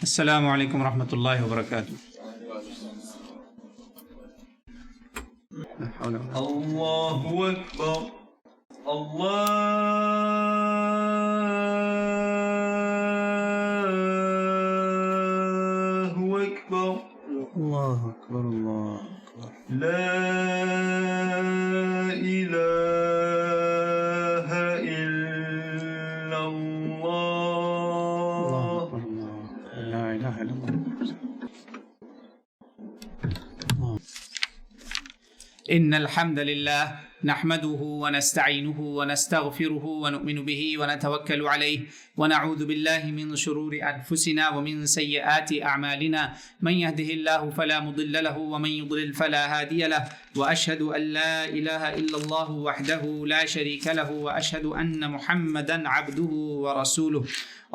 Assalamu alaikum warahmatullahi wabarakatuh. Allahu Akbar. Allahu Akbar. Allahu Akbar, Allahu Akbar. La ilaha illallah. La ilaha illallah. إن الحمد لله نحمده ونستعينه ونستغفره ونؤمن به ونتوكل عليه ونعوذ بالله من شرور أنفسنا ومن سيئات أعمالنا من يهده الله فلا مضل له ومن يضلل فلا هادي له وأشهد أن لا إله إلا الله وحده لا شريك له وأشهد أن محمدا عبده ورسوله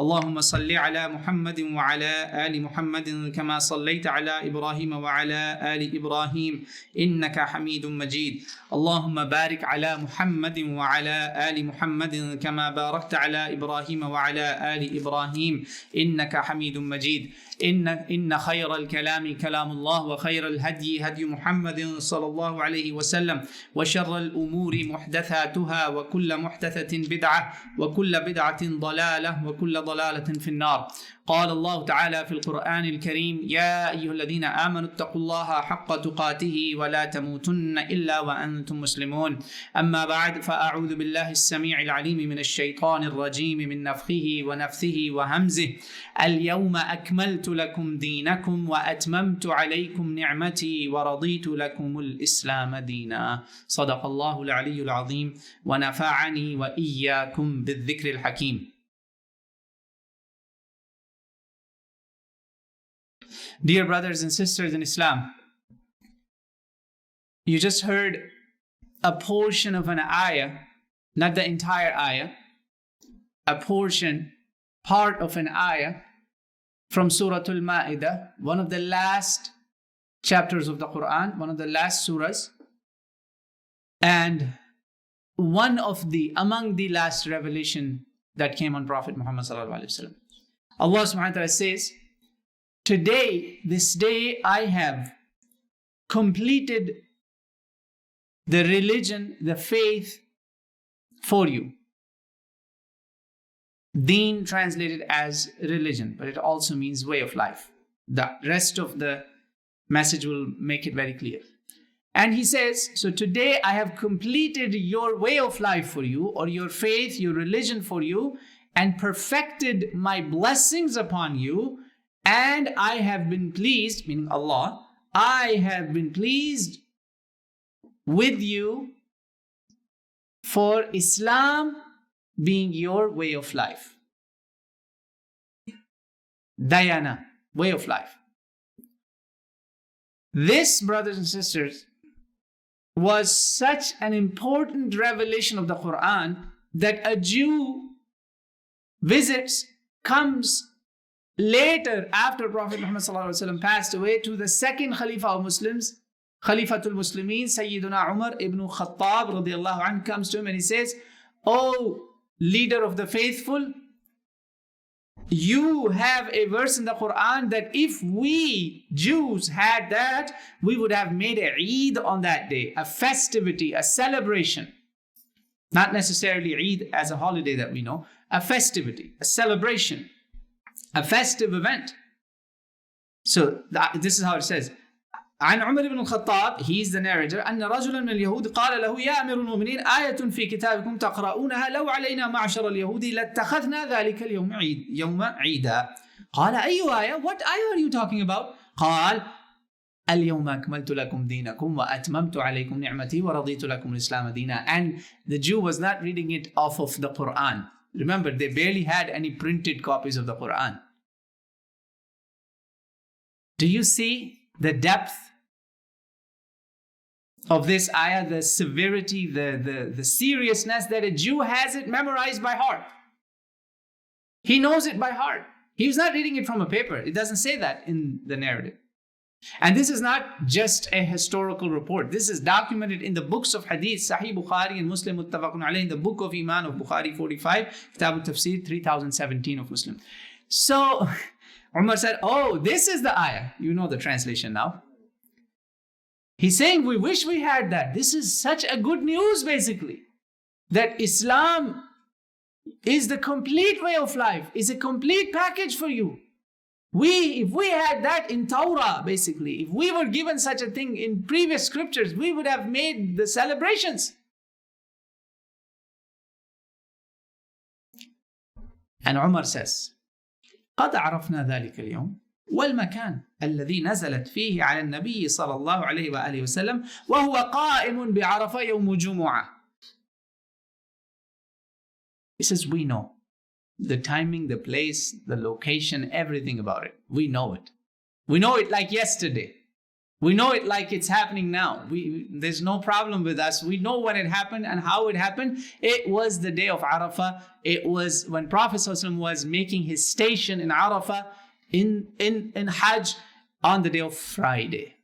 اللهم صل على محمد وعلى آل محمد كما صليت على إبراهيم وعلى آل إبراهيم إنك حميد مجيد اللهم بارك على محمد وعلى آل محمد كما باركت على إبراهيم وعلى آل إبراهيم إنك حميد مجيد إن خير الكلام كلام الله وخير الهدي هدي محمد صلى الله عليه وسلم وشر الأمور محدثاتها وكل محدثة بدعة وكل بدعة ضلالة وكل ضلالة في النار قال الله تعالى في القرآن الكريم يا أيها الذين آمنوا اتقوا الله حق تقاته ولا تموتن إلا وأنتم مسلمون أما بعد فأعوذ بالله السميع العليم من الشيطان الرجيم من نفخه ونفثه وهمزه اليوم أكملت لكم دينكم وأتممت عليكم نعمتي ورضيت لكم الإسلام دينا صدق الله العلي العظيم ونفعني وإياكم بالذكر الحكيم. Dear brothers and sisters in Islam, you just heard a portion of an ayah, not the entire ayah, a portion, part of an ayah from Surah Al-Ma'idah, one of the last chapters of the Quran, one of the last surahs, and one of among the last revelation that came on Prophet Muhammad sallallahu alaihi wasallam. Allah subhanahu wa ta'ala says, today, this day, I have completed the religion, the faith for you. Deen translated as religion, but it also means way of life. The rest of the message will make it very clear. And he says, so today I have completed your way of life for you, or your faith, your religion for you, and perfected my blessings upon you. And I have been pleased, meaning Allah, I have been pleased with you for Islam being your way of life. Dayana, way of life. This, brothers and sisters, was such an important revelation of the Quran that a Jew visits, comes later, after Prophet Muhammad ﷺ passed away, to the second Khalifa of Muslims, Khalifatul Muslimin, Sayyiduna Umar ibn Khattab radiallahu anhu, comes to him and he says, "O leader of the faithful, you have a verse in the Quran that if we Jews had that, we would have made a Eid on that day, a festivity, a celebration. Not necessarily Eid as a holiday that we know, a festivity, a celebration, a festive event." So this is how it says. عن عمر بن الخطاب, he is the narrator, أن رجلا من اليهود قال له يا أمير المؤمنين آية في كتابكم تقرؤونها لو علينا معشر اليهود لاتخذنا ذلك اليوم يوم عيدا. قال أي آية? What ayah are you talking about? قال اليوم أكملت لكم دينكم وأتممت عليكم نعمتي ورضيت لكم الإسلام دينا. And the Jew was not reading it off of the Quran. Remember, they barely had any printed copies of the Quran. Do you see the depth of this ayah, the severity, the seriousness that a Jew has it memorized by heart? He knows it by heart. He's not reading it from a paper. It doesn't say that in the narrative. And this is not just a historical report. This is documented in the books of Hadith, Sahih Bukhari and Muslim Muttafaqun Alayh, in the book of Iman of Bukhari 45, Kitab al-Tafsir 3017 of Muslim. So Umar said, oh, this is the ayah. You know the translation now. He's saying, we wish we had that. This is such a good news, basically. That Islam is the complete way of life, is a complete package for you. If we had that in Torah, basically, if we were given such a thing in previous scriptures, we would have made the celebrations. And Umar says, قد عرفنا ذلك اليوم والمكان الذي نزلت فيه على النبي صلى الله عليه وآله وسلم وهو قائم بعرفة يوم جمعة. He says, we know the timing, the place, the location, everything about it. We know it. We know it like yesterday. We know it like it's happening now. There's no problem with us. We know when it happened and how it happened. It was the day of Arafah. It was when Prophet ﷺ was making his station in Arafah in Hajj on the day of Friday.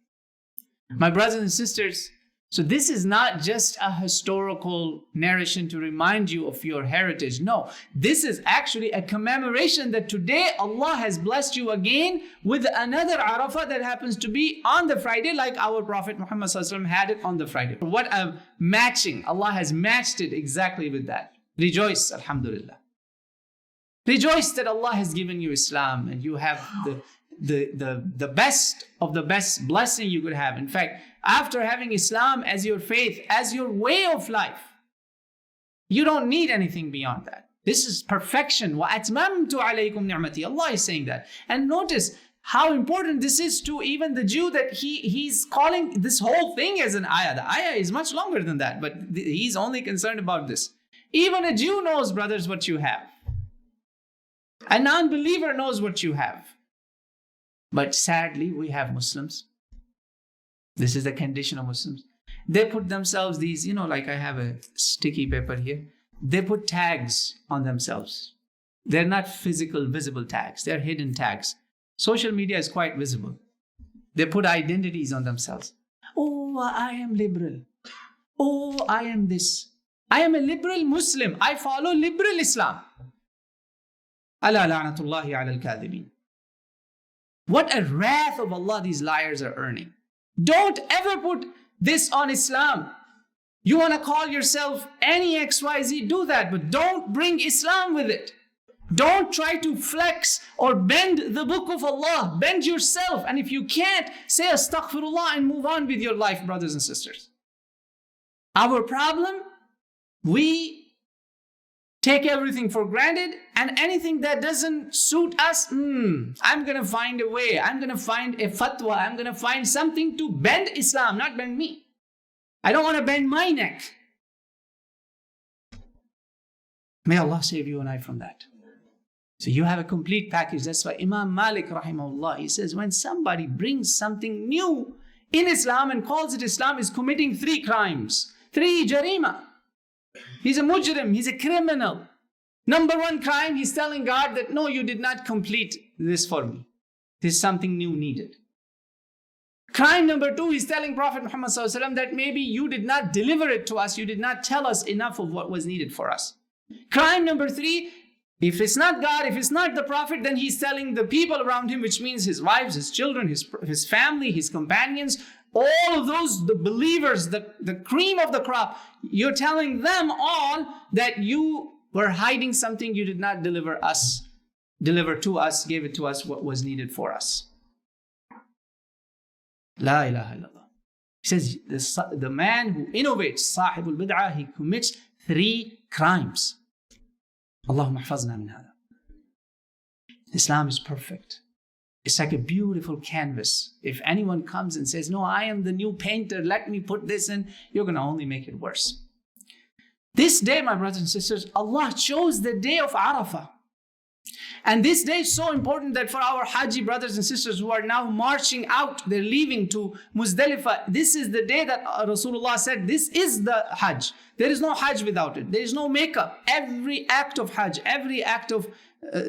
My brothers and sisters, so this is not just a historical narration to remind you of your heritage. No, this is actually a commemoration that today Allah has blessed you again with another Arafah that happens to be on the Friday, like our Prophet Muhammad ﷺ had it on the Friday. What a matching. Allah has matched it exactly with that. Rejoice, Alhamdulillah. Rejoice that Allah has given you Islam and you have the best of the best blessing you could have. In fact, after having Islam as your faith, as your way of life, you don't need anything beyond that. This is perfection. وَأَتْمَمْتُ عَلَيْكُمْ نِعْمَتِي. Allah is saying that. And notice how important this is to even the Jew, that he's calling this whole thing as an ayah. The ayah is much longer than that, but he's only concerned about this. Even a Jew knows, brothers, what you have. A non-believer knows what you have. But sadly, we have Muslims. This is the condition of Muslims. They put themselves these, like I have a sticky paper here. They put tags on themselves. They're not physical, visible tags. They're hidden tags. Social media is quite visible. They put identities on themselves. Oh, I am liberal. Oh, I am this. I am a liberal Muslim. I follow liberal Islam. Ala la'natullahi ala al-kadhibin. What a wrath of Allah these liars are earning. Don't ever put this on Islam. You want to call yourself any XYZ, do that, but don't bring Islam with it. Don't try to flex or bend the book of Allah. Bend yourself. And if you can't, say astaghfirullah and move on with your life, brothers and sisters. Our problem, we take everything for granted, and anything that doesn't suit us, I'm going to find a way. I'm going to find a fatwa. I'm going to find something to bend Islam, not bend me. I don't want to bend my neck. May Allah save you and I from that. So you have a complete package. That's why Imam Malik rahimahullah, he says, when somebody brings something new in Islam and calls it Islam, is committing 3 crimes. 3 jarima. He's a mujrim, he's a criminal. Number 1 crime, he's telling God that, no, you did not complete this for me. There's something new needed. Crime number 2, he's telling Prophet Muhammad ﷺ that maybe you did not deliver it to us, you did not tell us enough of what was needed for us. Crime number 3, if it's not God, if it's not the Prophet, then he's telling the people around him, which means his wives, his children, his family, his companions, all of those, the believers, the cream of the crop, you're telling them all that you were hiding something you did not deliver to us, gave it to us what was needed for us. La ilaha illallah. He says, the man who innovates, sahibul bid'ah, he commits 3 crimes. Allahumma hafazna min hada. Islam is perfect. It's like a beautiful canvas. If anyone comes and says, no, I am the new painter, let me put this in, you're going to only make it worse. This day, my brothers and sisters, Allah chose the day of Arafah. And this day is so important that for our Hajji brothers and sisters who are now marching out, they're leaving to Muzdalifah, this is the day that Rasulullah said, this is the Hajj. There is no Hajj without it. There is no makeup. Every act of Hajj, every act of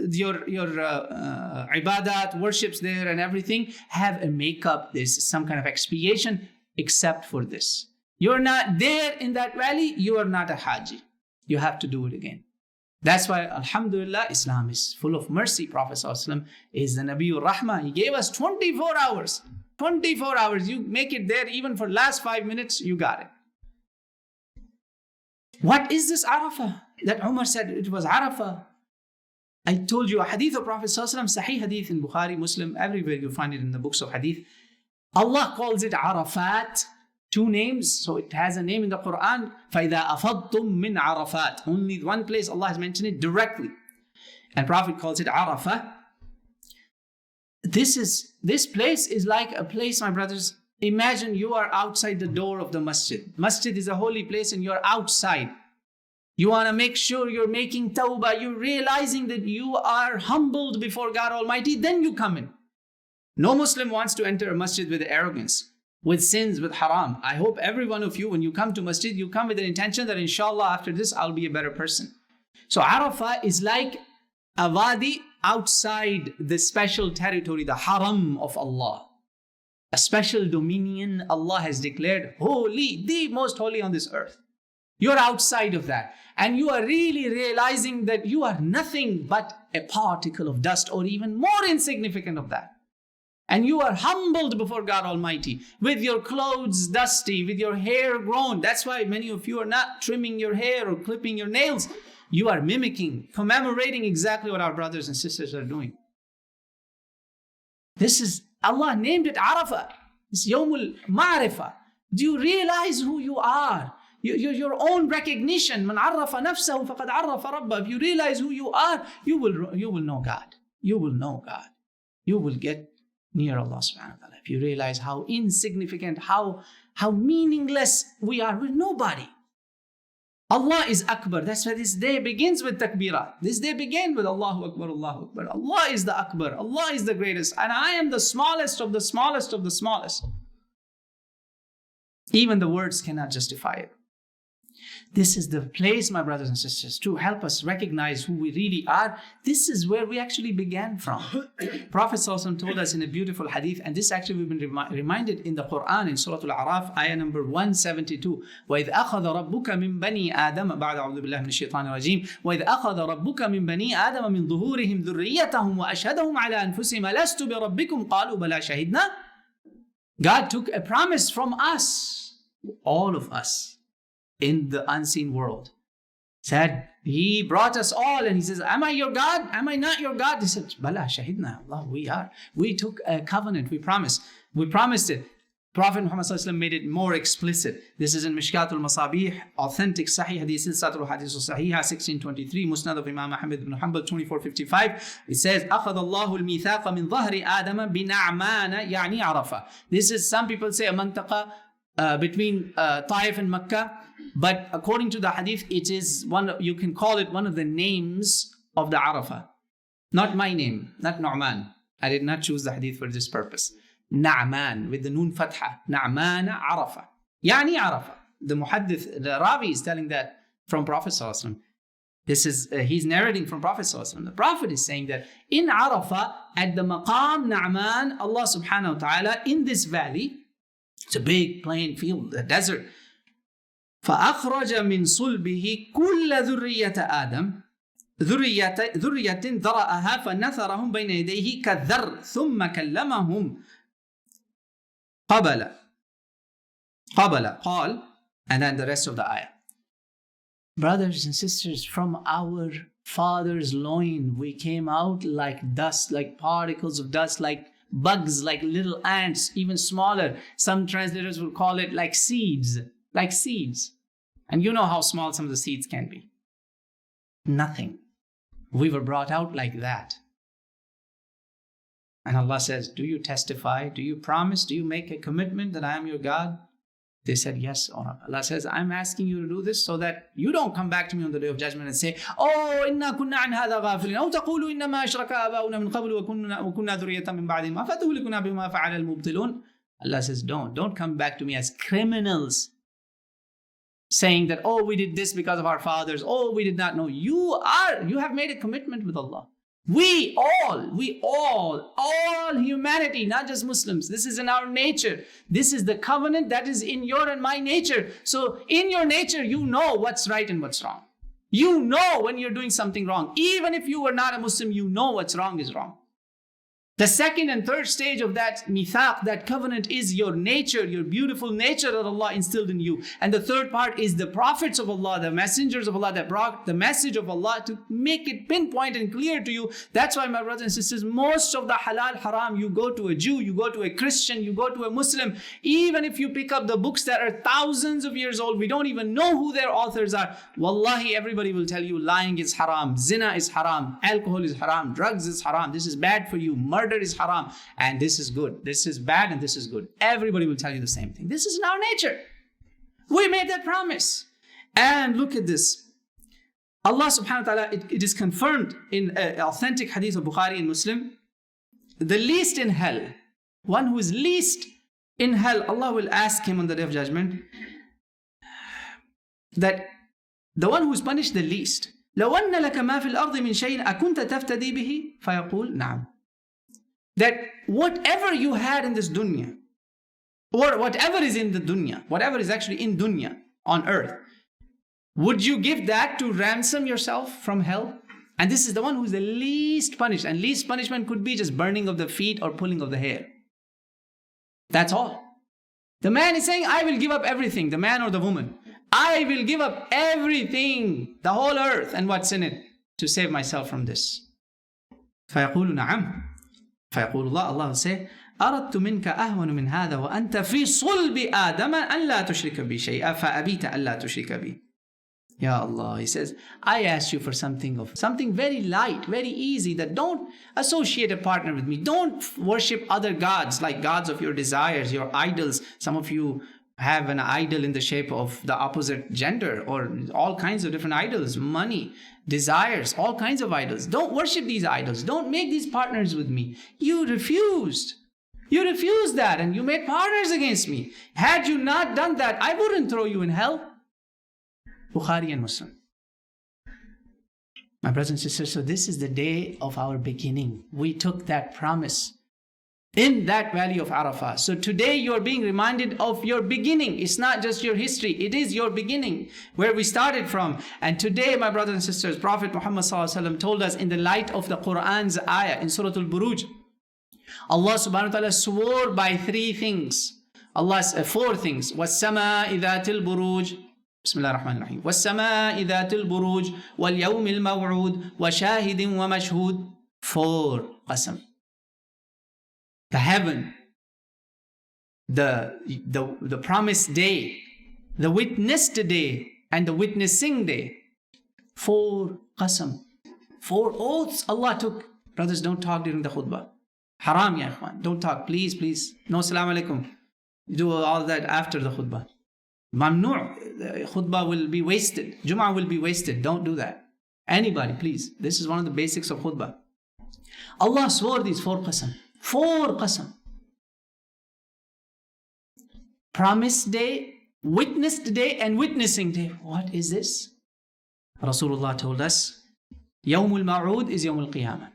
your ibadat, worships there and everything, have a makeup. There's some kind of expiation, except for this. You're not there in that valley, you are not a Haji. You have to do it again. That's why, Alhamdulillah, Islam is full of mercy. Prophet ﷺ is the Nabiul Rahmah. He gave us 24 hours. 24 hours. You make it there even for last 5 minutes, you got it. What is this Arafah? That Umar said it was Arafah. I told you a hadith of Prophet ﷺ, Sahih hadith in Bukhari, Muslim, everywhere you find it in the books of hadith. Allah calls it Arafat. 2 names, so it has a name in the Quran. فَإِذَا أَفَضْتُم مِّنْ عَرَفَاتٍ. Only one place Allah has mentioned it directly. And Prophet calls it Arafah. This place is like a place, my brothers. Imagine you are outside the door of the masjid. Masjid is a holy place and you're outside. You want to make sure you're making tawbah. You're realizing that you are humbled before God Almighty. Then you come in. No Muslim wants to enter a masjid with arrogance, with sins, with haram. I hope every one of you, when you come to masjid, you come with an intention that inshallah after this, I'll be a better person. So Arafah is like a wadi outside the special territory, the haram of Allah. A special dominion Allah has declared holy, the most holy on this earth. You're outside of that. And you are really realizing that you are nothing but a particle of dust or even more insignificant of that. And you are humbled before God Almighty with your clothes dusty, with your hair grown. That's why many of you are not trimming your hair or clipping your nails. You are mimicking, commemorating exactly what our brothers and sisters are doing. This is, Allah named it Arafah. It's Yawmul Ma'rifah. Do you realize who you are? Your own recognition. Man arrafa nafsahu faqad arrafa rabba. If you realize who you are, you will know God. You will know God. You will get near Allah subhanahu wa ta'ala. If you realize how insignificant, how meaningless we are, we're nobody. Allah is Akbar. That's why this day begins with takbirah. This day began with Allahu Akbar, Allahu Akbar. Allah is the Akbar. Allah is the greatest. And I am the smallest of the smallest of the smallest. Even the words cannot justify it. This is the place, my brothers and sisters, to help us recognize who we really are. This is where we actually began from. Prophet ﷺ told us in a beautiful hadith, and this actually we've been reminded in the Quran in Surah Al-A'raf, ayah number 172. وَإِذْ أَخَذَ رَبُّكَ مِنْ بَنِي آدَمَ بَعْدَ أَعُوذُ بِاللَّهِ مِنَ الشَّيْطَانِ الرَّجِيمِ وَإِذْ أَخَذَ رَبُّكَ مِنْ بَنِي آدَمَ مِنْ ظُهُورِهِمْ ذُرِّيَّتَهُمْ وَأَشْهَدَهُمْ عَلَى أَنفُسِهِمْ أَلَسْتُ بِرَبِّكُمْ قَالُوا بَلَى شَهِدْنَا. God took a promise from us, all of us, in the unseen world. Said, He brought us all, and He says, am I your God? Am I not your God? They said, Bala, shahidna, Allah, we are. We took a covenant, we promised. We promised it. Prophet Muhammad ﷺ made it more explicit. This is in Mishkatul Masabih, authentic Sahih Hadith, Silsilatul Hadith Sahihah, 1623, Musnad of Imam Ahmad ibn Hanbal, 2455. It says, أخذ الله الميثاق من ظهر آدم بنعمان يعني عرفة. This is, some people say, a mantaqa between Taif and Makkah. But according to the hadith, it is you can call it one of the names of the Arafah. Not my name, not Nauman. I did not choose the hadith for this purpose. Na'man with the noon fatha. Na'man Arafah. Yani Arafah. The muhaddith, the Ravi is telling that from Prophet ﷺ. This is, he's narrating from Prophet ﷺ. The Prophet is saying that in Arafah, at the maqam Na'man, Allah subhanahu wa ta'ala, in this valley, it's a big plain field, a desert. فأخرج من صلبه كل ذرية آدم ذرية ذرأها فنثرهم بين يديه كالذر ثم كلمهم قال and then the rest of the ayah. Brothers and sisters, from our father's loin we came out like dust, like particles of dust, like bugs, like little ants, even smaller. Some translators will call it like seeds. Like seeds. And you know how small some of the seeds can be. Nothing. We were brought out like that. And Allah says, do you testify? Do you promise? Do you make a commitment that I am your God? They said, yes. Allah says, I'm asking you to do this so that you don't come back to me on the day of judgment and say, oh, inna kunna an hadha ghafilin. Aw taqulu innama ashraka aba'una min qablu wa kunna dhurriyatan min ba'dihim ma fatuhlikuna bima fa'ala al-mubtilun. Allah says, don't come back to me as criminals, saying that, oh, we did this because of our fathers. Oh, we did not know. You have made a commitment with Allah. We all humanity, not just Muslims. This is in our nature. This is the covenant that is in your and my nature. So in your nature, you know what's right and what's wrong. You know when you're doing something wrong. Even if you were not a Muslim, you know what's wrong is wrong. The second and third stage of that mithaq, that covenant, is your nature, your beautiful nature that Allah instilled in you. And the third part is the prophets of Allah, the messengers of Allah that brought the message of Allah to make it pinpoint and clear to you. That's why, my brothers and sisters, most of the halal haram, you go to a Jew, you go to a Christian, you go to a Muslim, even if you pick up the books that are thousands of years old, we don't even know who their authors are. Wallahi, everybody will tell you lying is haram, zina is haram, alcohol is haram, drugs is haram, this is bad for you, murder is haram, and this is good. This is bad and this is good. Everybody will tell you the same thing. This is in our nature. We made that promise. And look at this. Allah subhanahu wa ta'ala, it is confirmed in authentic hadith of Bukhari and Muslim. The least in hell, one who is least in hell, Allah will ask him on the Day of Judgment that the one who is punished the least, لو أن لك ما في الأرض من شيء أكنت تفتدي به فيقول نعم. That whatever you had in this dunya, or whatever is in the dunya, whatever is actually in dunya, on earth, would you give that to ransom yourself from hell? And this is the one who is the least punished. And least punishment could be just burning of the feet or pulling of the hair. That's all. The man is saying, I will give up everything, the man or the woman. I will give up everything, the whole earth and what's in it, to save myself from this. فَيَقُولُ نَعَمْ. فيقول الله, Allah will say, أردت منك أهون من هذا وأنت في صلب آدم أن لا تشرك بي شيئا فأبيت أن لا تشرك بي. Ya Allah, he says, I asked you for something very light, very easy, that don't associate a partner with me. Don't worship other gods like gods of your desires, your idols. Some of you have an idol in the shape of the opposite gender, or all kinds of different idols, money, desires, all kinds of idols. Don't worship these idols. Don't make these partners with me. You refused. You refused that and you made partners against me. Had you not done that, I wouldn't throw you in hell. Bukhari and Muslim. My brothers and sisters, so this is the day of our beginning. We took that promise in that valley of Arafah. So today you are being reminded of your beginning. It's not just your history. It is your beginning, where we started from. And today, my brothers and sisters, Prophet Muhammad ﷺ told us in the light of the Quran's ayah in Surah Al-Buruj, Allah subhanahu wa ta'ala swore by four things. وَالسَّمَاءِ ذَاتِ الْبُرُوجِ Bismillah ar-Rahman ar-Rahim. وَالسَّمَاءِ ذَاتِ الْبُرُوجِ وَالْيَوْمِ الْمَوْعُودِ وَشَاهِدٍ وَمَشْهُودٍ. 4 qasam. The heaven, the promised day, the witnessed day, and the witnessing day. 4 qasam. 4 oaths Allah took. Brothers, don't talk during the khutbah. Haram, ya ikhwan. Don't talk. Please, please. No salam alaikum. You do all that after the khutbah. Mamnu'. Khutbah will be wasted. Jum'ah will be wasted. Don't do that. Anybody, please. This is one of the basics of khutbah. Allah swore these 4 qasam. 4 qasam. Promised day, witnessed day, and witnessing day. What is this? Rasulullah told us, Yawmul Ma'ud is Yawmul Qiyamah.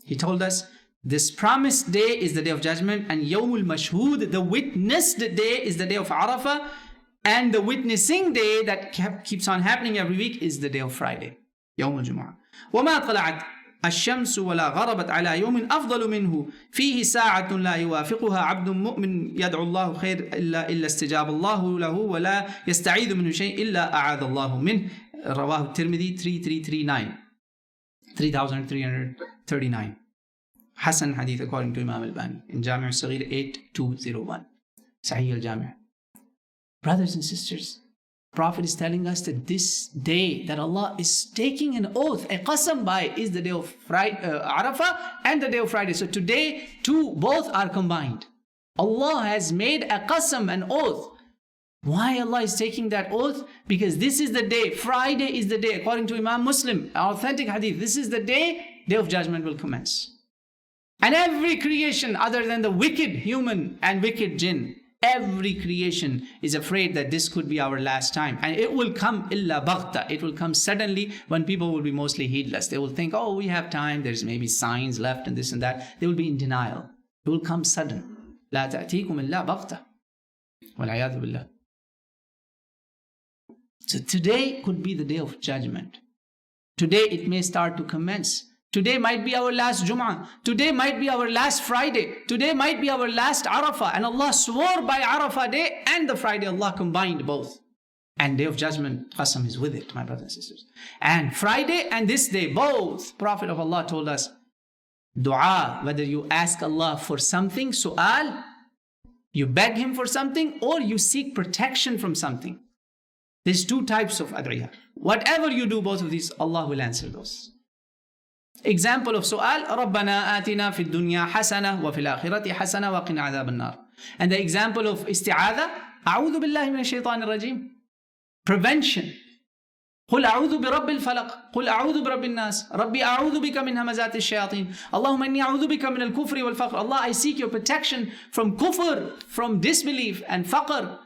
He told us, this promised day is the day of judgment, and Yawmul Mashhud, the witnessed day, is the day of Arafah, and the witnessing day that keeps on happening every week is the day of Friday, Yawmul Jumu'ah. وَمَا طَلَعَتْ الشمس ولا غربت على يوم أفضل منه فيه ساعة لا يوافقها عبد مؤمن يدعو الله خير إلا استجاب الله له ولا يستعيذ منه شيء إلا أعاذ الله منه. رواه الترمذي 3339. Hasan hadith according to Imam al-Bani in Jami' al-Saghir 8201. Sahih al-Jami'. Brothers and sisters, Prophet is telling us that this day that Allah is taking an oath, a qasam by, is the day of Arafah and the day of Friday. So today, both are combined. Allah has made a qasam, an oath. Why Allah is taking that oath? Because this is the day, Friday is the day, according to Imam Muslim, authentic hadith, this is the day of judgment will commence. And every creation other than the wicked human and wicked jinn, every creation is afraid that this could be our last time. And it will come illa baghta. It will come suddenly when people will be mostly heedless. They will think, oh, we have time. There's maybe signs left and this and that. They will be in denial. It will come sudden. La ta'tikum illa baghta. Wal-'iyadhu billah. So today could be the day of judgment. Today it may start to commence. Today might be our last Jum'ah. Today might be our last Friday. Today might be our last Arafah. And Allah swore by Arafah day and the Friday. Allah combined both. And Day of Judgment, Qasam is with it, my brothers and sisters. And Friday and this day, both. Prophet of Allah told us, dua, whether you ask Allah for something, su'al, you beg Him for something, or you seek protection from something. There's two types of ad'iyah. Whatever you do, both of these, Allah will answer those. Example of su'al, رَبَّنَا آتِنَا فِي الدُّنْيَا حَسَنَةً وَفِي الْآخِرَةِ حَسَنَةً وَقِنَا عَذَابَ النَّارِ. And the example of isti'adha, أعوذ بالله من الشيطان الرجيم. Prevention. قل أعوذ برب الفلق قل أعوذ برب الناس ربي أعوذ بك من همزات الشياطين اللهم إني أعوذ بك من الكفر والفقر. Allah, I seek your protection from kufr, from disbelief, and faqr,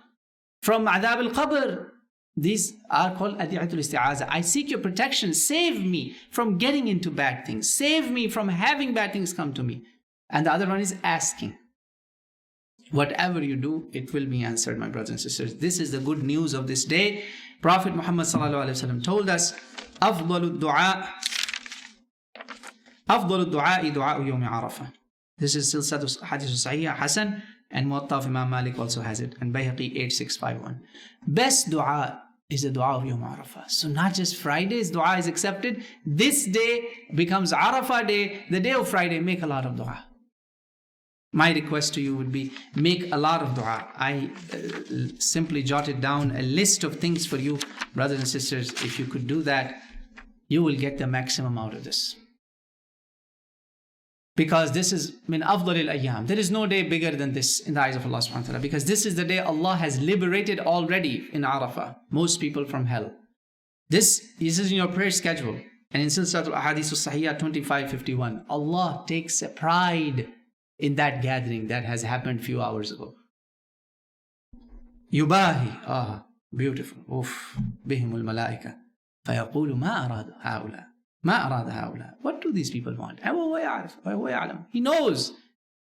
from adhab al-qabr. These are called adi'atul isti'aza. I seek your protection. Save me from getting into bad things. Save me from having bad things come to me. And the other one is asking. Whatever you do, it will be answered, my brothers and sisters. This is the good news of this day. Prophet Muhammad told us, أفضل الدعاء دعاء يوم عرفة. This is Silsat Hadith Sahih Hasan, and Muwatta of Imam Malik also has it, and Bayhaqi 8651. Best dua is the dua of Yawm Arafah. So not just Friday's dua is accepted, this day becomes Arafah day, the day of Friday. Make a lot of dua. My request to you would be, make a lot of dua. I simply jotted down a list of things for you, brothers and sisters. If you could do that, you will get the maximum out of this. Because this is min afdalil ayyam. There is no day bigger than this in the eyes of Allah subhanahu wa ta'ala. Because this is the day Allah has liberated already in Arafah most people from hell. This is in your prayer schedule. And in Silsilatul Ahadith Sahihah 2551, Allah takes a pride in that gathering that has happened few hours ago. Yubahi, beautiful. Uff, bihimul malaika. فَيَقُولُ مَا أَرَادُ هَؤُلَاء مَا أَرَادَ هَؤُلَاء. What do these people want? He knows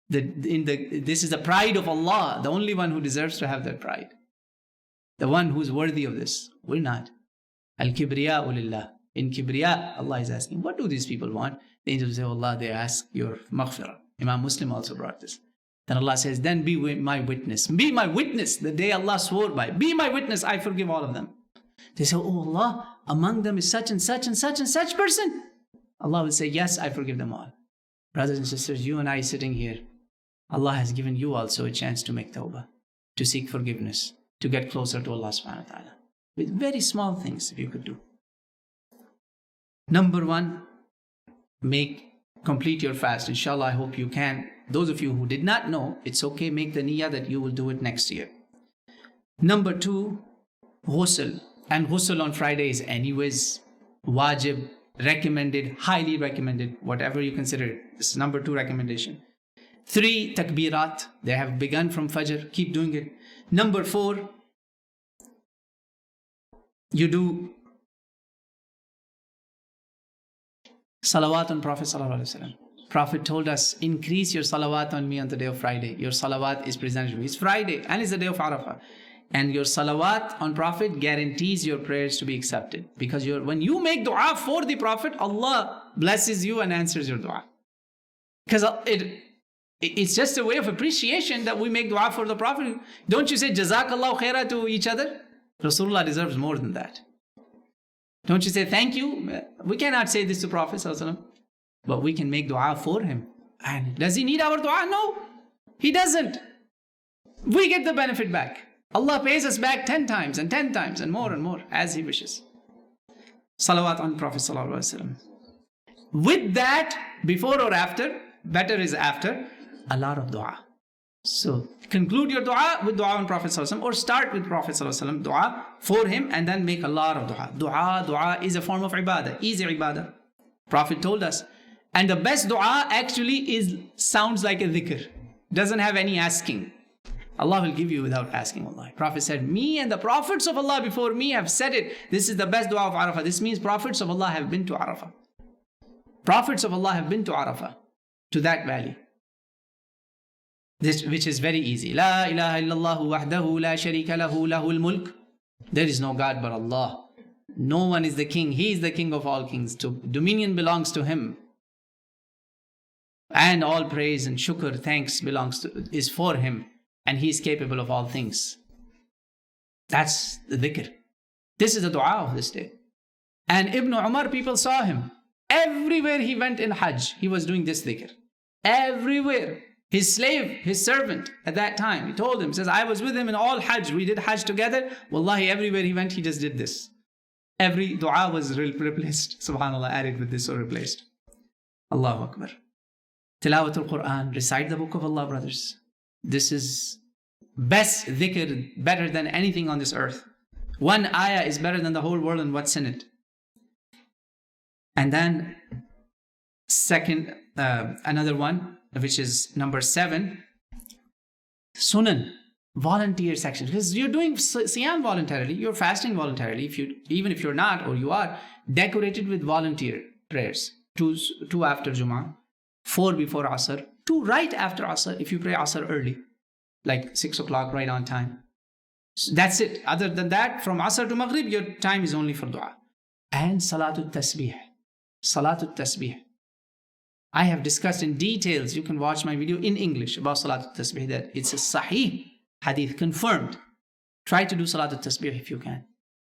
that this is the pride of Allah, the only one who deserves to have that pride. The one who is worthy of this. We're not. Al-kibriya ulillah. In kibriya, Allah is asking, what do these people want? The angels say, Allah, they ask your maghfirah. Imam Muslim also brought this. Then Allah says, then be my witness. Be my witness, the day Allah swore by. Be my witness, I forgive all of them. They say, oh Allah, among them is such and such and such and such person. Allah will say, yes, I forgive them all. Brothers and sisters, you and I sitting here, Allah has given you also a chance to make tawbah, to seek forgiveness, to get closer to Allah subhanahu wa ta'ala. With very small things if you could do. Number one, complete your fast. Inshallah, I hope you can. Those of you who did not know, it's okay, make the niyyah that you will do it next year. Number two, ghusl. And ghusl on Friday is anyways wajib, recommended, highly recommended, whatever you consider it. This is number two recommendation. 3, takbirat. They have begun from Fajr. Keep doing it. Number 4, you do salawat on Prophet sallallahu alaihi wasallam. Prophet told us, increase your salawat on me on the day of Friday. Your salawat is presented to me. It's Friday and it's the day of Arafah. And your salawat on Prophet guarantees your prayers to be accepted. Because when you make dua for the Prophet, Allah blesses you and answers your dua. Because it's just a way of appreciation that we make dua for the Prophet. Don't you say Jazakallahu khaira to each other? Rasulullah deserves more than that. Don't you say thank you? We cannot say this to Prophet sallallahu alaihi wasallam, but we can make dua for him. And does he need our dua? No, he doesn't. We get the benefit back. Allah pays us back 10 times and 10 times and more as he wishes. Salawat on Prophet sallallahu alaihi wasallam. With that, before or after, better is after, a lot of dua. So conclude your dua with dua on Prophet sallallahu alaihi wasallam, or start with Prophet sallallahu alaihi wasallam, dua for him, and then make a lot of dua. Dua is a form of ibadah, easy ibadah. Prophet told us. And the best dua actually sounds like a dhikr. Doesn't have any asking. Allah will give you without asking. Allah. Prophet said, me and the prophets of Allah before me have said it. This is the best dua of Arafah. This means prophets of Allah have been to Arafah. Prophets of Allah have been to Arafah, to that valley. This, which is very easy. La ilaha illallah wahdahu la sharika lahu lahul mulk. There is no God but Allah. No one is the king. He is the king of all kings. Dominion belongs to him. And all praise and shukr, thanks is for him. And he is capable of all things. That's the dhikr. This is the dua of this day. And Ibn Umar, people saw him. Everywhere he went in Hajj, he was doing this dhikr. Everywhere. His slave, his servant at that time, he told him, he says, I was with him in all Hajj. We did Hajj together. Wallahi, everywhere he went, he just did this. Every dua was replaced. Subhanallah, added with this or replaced. Allahu Akbar. Tilawatul Quran, recite the book of Allah, brothers. This is best dhikr, better than anything on this earth. One ayah is better than the whole world and what's in it. And then second, another one, which is number 7, Sunan, volunteer section. Because you're doing Siyam voluntarily, you're fasting voluntarily. Even if you're not, or you are, decorated with volunteer prayers. 2 after Jummah, 4 before Asr, 2 right after Asr if you pray Asr early, like 6 o'clock right on time. So that's it. Other than that, from Asr to Maghrib, your time is only for dua. And Salatul Tasbih. Salatul Tasbih. I have discussed in details, you can watch my video in English about Salatul Tasbih, that it's a Sahih hadith, confirmed. Try to do Salatul Tasbih if you can.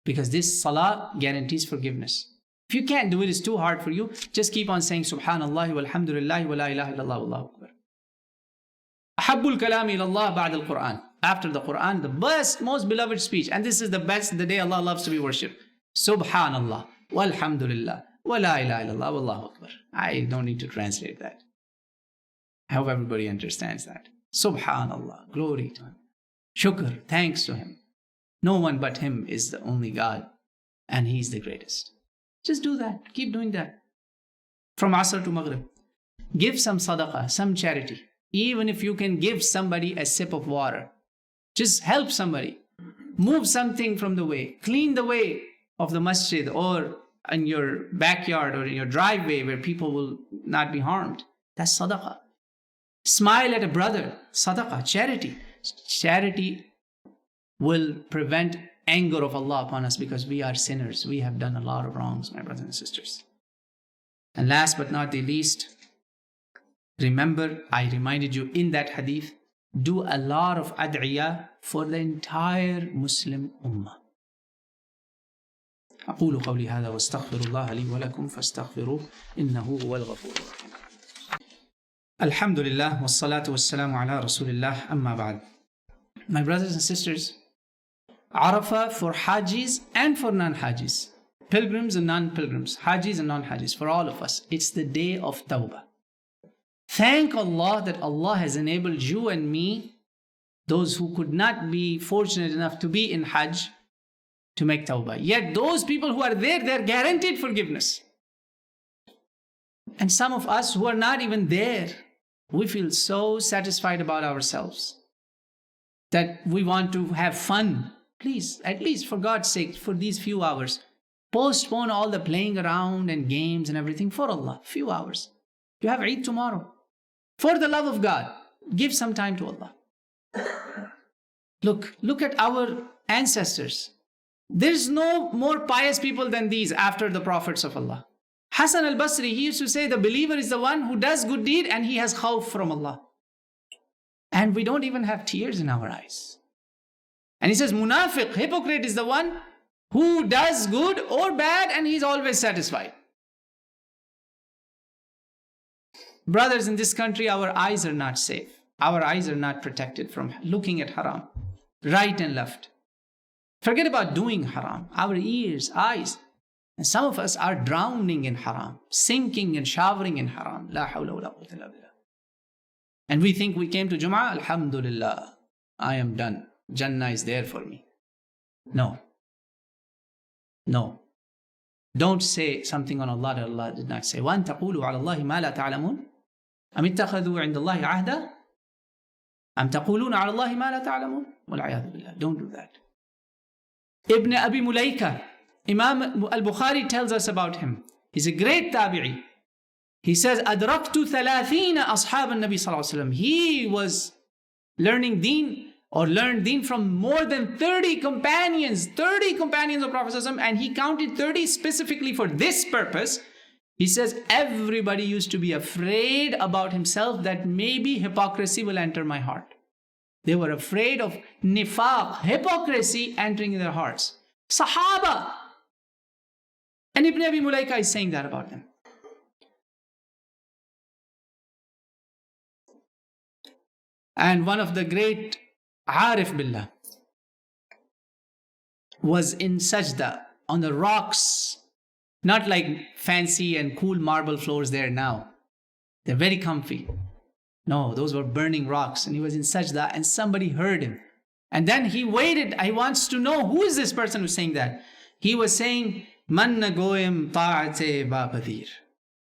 Because this Salah guarantees forgiveness. If you can't do it, it's too hard for you, just keep on saying Subhanallah walhamdulillah wa la ilaha illallah wallahu akbar. Ahabbul kalami ilallah ba'd al-Quran. After the Quran, the best, most beloved speech. And this is the best, the day Allah loves to be worshipped. Subhanallah walhamdulillah wa la ilaha illallah wallahu akbar. I don't need to translate that. I hope everybody understands that. Subhanallah, glory to him. Shukr, thanks to him. No one but him is the only God. And he's the greatest. Just do that. Keep doing that. From Asr to Maghrib. Give some sadaqah, some charity. Even if you can give somebody a sip of water. Just help somebody. Move something from the way. Clean the way of the masjid or in your backyard or in your driveway where people will not be harmed. That's sadaqah. Smile at a brother. Sadaqah, charity. Charity will prevent anger of Allah upon us because we are sinners. We have done a lot of wrongs, my brothers and sisters. And last but not the least, remember, I reminded you in that hadith, do a lot of ad'iyah for the entire Muslim Ummah. أقول قولي هذا واستغفر الله لي ولكم فاستغفروه إنه هو الغفور الرحيم. الحمد لله والصلاة والسلام على رسول الله أما بعد. My brothers and sisters, Arafah for Hajjis and for non-Hajjis, pilgrims and non-pilgrims, Hajjis and non-Hajjis, for all of us, it's the day of Tawbah. Thank Allah that Allah has enabled you and me, those who could not be fortunate enough to be in Hajj, to make Tawbah. Yet those people who are there, they're guaranteed forgiveness. And some of us who are not even there, we feel so satisfied about ourselves that we want to have fun. Please, at least for God's sake, for these few hours, postpone all the playing around and games and everything for Allah. Few hours. You have Eid tomorrow. For the love of God, give some time to Allah. Look at our ancestors. There's no more pious people than these after the prophets of Allah. Hassan al-Basri, he used to say, the believer is the one who does good deed and he has khawf from Allah. And we don't even have tears in our eyes. And he says, munafiq, hypocrite is the one who does good or bad and he's always satisfied. Brothers, in this country, our eyes are not safe. Our eyes are not protected from looking at haram, right and left. Forget about doing haram. Our ears, eyes. And some of us are drowning in haram, sinking and showering in haram. La hawla wa la quwwata illa billah. And we think we came to Jum'ah, Alhamdulillah, I am done. Jannah is there for me. No. Don't say something on Allah that Allah did not say. وَأَن تَقُولُوا عَلَى اللَّهِ مَا لَا تَعْلَمُونَ أَمِ اتَّخَذُوا عِنْدَ اللَّهِ عَهْدًا أَمْ تَقُولُونَ عَلَى اللَّهِ مَا لَا تَعْلَمُونَ وَالْعِيَاذُ بِاللَّهِ. Don't do that. Ibn Abi Mulaika, Imam al-Bukhari tells us about him. He's a great tabi'i. He says, أَدْرَكْتُ 30 أَصْحَابَ النَّبِي صلى الله عليه وسلم. He was learning deen or learned deen from more than 30 companions of Prophet ﷺ, and he counted 30 specifically for this purpose. He says everybody used to be afraid about himself that maybe hypocrisy will enter my heart. They were afraid of nifaq, hypocrisy entering their hearts. Sahaba! And Ibn Abi Mulaika is saying that about them. And one of the great Arif Billah was in sajda on the rocks, not like fancy and cool marble floors there now. They're very comfy. No, those were burning rocks. And he was in sajda and somebody heard him. And then he waited. He wants to know who is this person who's saying that. He was saying, Man nagoyim ta'ate babadir,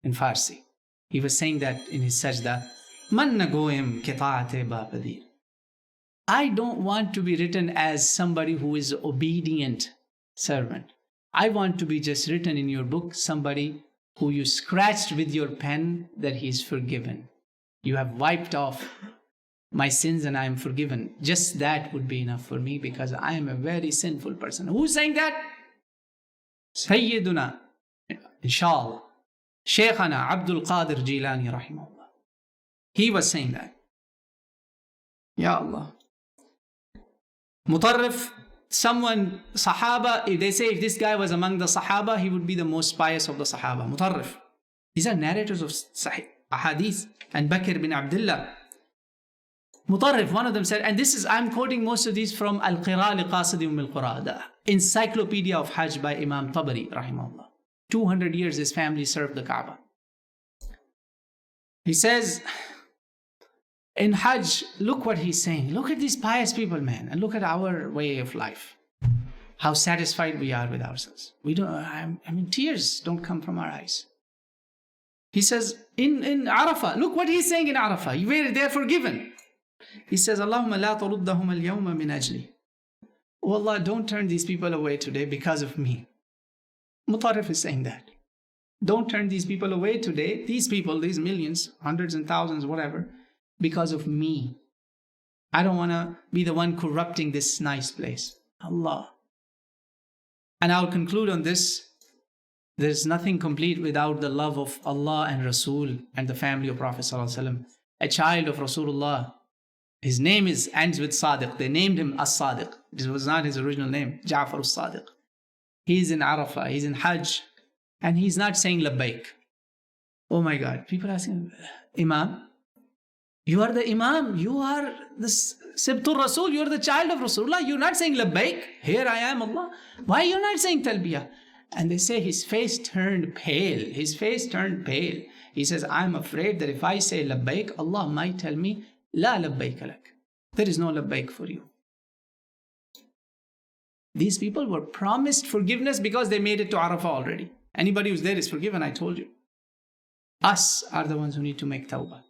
in Farsi. He was saying that in his sajda. Man nagoyim ke ta'ate babadir. I don't want to be written as somebody who is obedient servant. I want to be just written in your book, somebody who you scratched with your pen that he is forgiven. You have wiped off my sins and I am forgiven. Just that would be enough for me because I am a very sinful person. Who's saying that? Sayyiduna, inshallah, Shaykhana Abdul Qadir Jilani rahimahullah. He was saying that. Ya Allah. Mutarrif, someone, Sahaba, if they say if this guy was among the Sahaba, he would be the most pious of the Sahaba. Mutarrif. These are narrators of Sahih Ahadith. And Bakr bin Abdullah. Mutarrif, one of them said, and this is, I'm quoting most of these from Al-Qira li-Qasidi al-Qura, the Encyclopedia of Hajj by Imam Tabari, rahimahullah. 200 years his family served the Kaaba. He says, in Hajj, look what he's saying. Look at these pious people, man, and look at our way of life. How satisfied we are with ourselves. We don't, I mean, tears don't come from our eyes. He says, in Arafah, look what he's saying in Arafah, where they're forgiven. He says, Allahumma la taruddahum al-yawma min ajli. Oh Allah, don't turn these people away today because of me. Mutarrif is saying that. Don't turn these people away today, these people, these millions, hundreds and thousands, whatever, because of me. I don't want to be the one corrupting this nice place. Allah. And I'll conclude on this. There's nothing complete without the love of Allah and Rasul and the family of Prophet ﷺ. A child of Rasulullah. His name ends with Sadiq. They named him As-Sadiq. This was not his original name, Ja'far As-Sadiq. He's in Arafah, he's in Hajj, and he's not saying Labbaik. Oh my God. People asking, Imam, you are the Imam, you are the Sibtur Rasul, you are the child of Rasulullah, you're not saying Labbaik. Here I am, Allah. Why are you not saying Talbiyah? And they say his face turned pale. His face turned pale. He says, I'm afraid that if I say Labbaik, Allah might tell me, La Labbaik lak. There is no Labbaik for you. These people were promised forgiveness because they made it to Arafah already. Anybody who's there is forgiven, I told you. Us are the ones who need to make tawbah.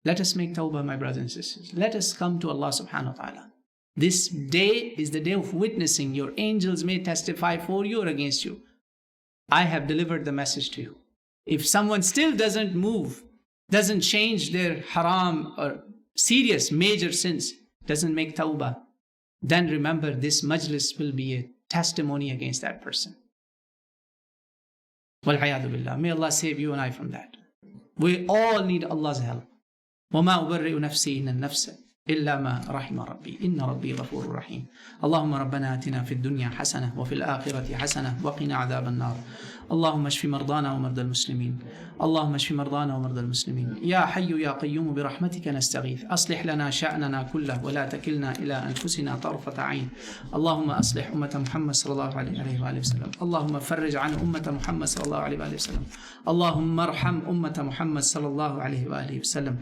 Let us make tawbah, my brothers and sisters. Let us come to Allah subhanahu wa ta'ala. This day is the day of witnessing. Your angels may testify for you or against you. I have delivered the message to you. If someone still doesn't move, doesn't change their haram or serious major sins, doesn't make tawbah, then remember this majlis will be a testimony against that person. Wal-'iyadhu billah. May Allah save you and I from that. We all need Allah's help. وَمَا أُبَرِّئُ نَفْسِي إِنَّ النَّفْسَ إلا ما رحم ربي إن ربي غفور رحيم اللهم ربنا آتنا في الدنيا حسنة وفي الآخرة حسنة وقنا عذاب النار اللهم اشف مرضانا ومرضى المسلمين اللهم اشف مرضانا ومرضى المسلمين يا حي يا قيوم برحمتك نستغيث أصلح لنا شأننا كله ولا تكلنا إلى أنفسنا طرفة عين اللهم أصلح أمة محمد صلى الله عليه وآله وسلم اللهم فرج عن أمة محمد صلى الله عليه وآله وسلم اللهم ارحم أمة محمد صلى الله عليه وآله وسلم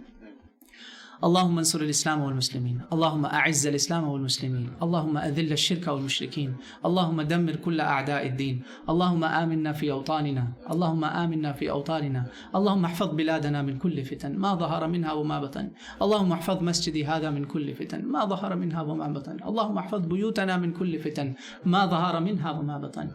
اللهم انصر الإسلام والمسلمين اللهم أعز الإسلام والمسلمين اللهم أذل الشرك والمشركين اللهم دمر كل أعداء الدين اللهم آمنا في أوطاننا اللهم آمنا في أوطاننا اللهم احفظ بلادنا من كل فتن ما ظهر منها وما بطن اللهم احفظ مسجدي هذا من كل فتن ما ظهر منها وما بطن اللهم احفظ بيوتنا من كل فتن ما ظهر منها وما بطن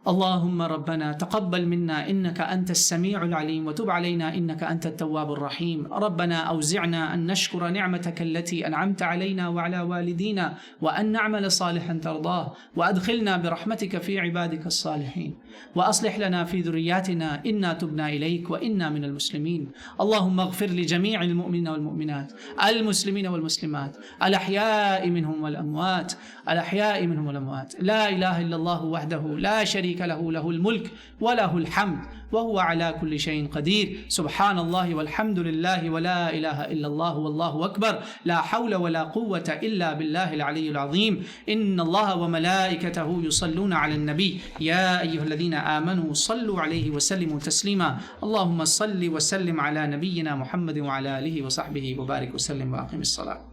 اللهم ربنا تقبل منا إنك أنت السميع العليم وتب علينا إنك أنت التواب الرحيم. ربنا أوزعنا أن نشكر نعمتك التي أنعمت علينا وعلى والدينا وأن نعمل صالحا ترضاه، وأدخلنا برحمتك في عبادك الصالحين، وأصلح لنا في ذرياتنا إنا تبنا إليك وإنا من المسلمين. اللهم اغفر لجميع المؤمنين والمؤمنات، المسلمين والمسلمات، الأحياء منهم والأموات، الأحياء منهم والأموات. لا إله إلا الله وحده لا شريك له، له الملك وله الحمد وهو على كل شيء قدير. سبحان الله والحمد لله ولا إله إلا الله والله أكبر، لا حول ولا قوة إلا بالله العلي العظيم. إن الله وملائكته يصلون على النبي يا أيها الذين آمنوا صلوا عليه وسلموا تسليما. اللهم صل وسلم على نبينا محمد وعلى آله وصحبه وبارك وسلم وأقم الصلاة.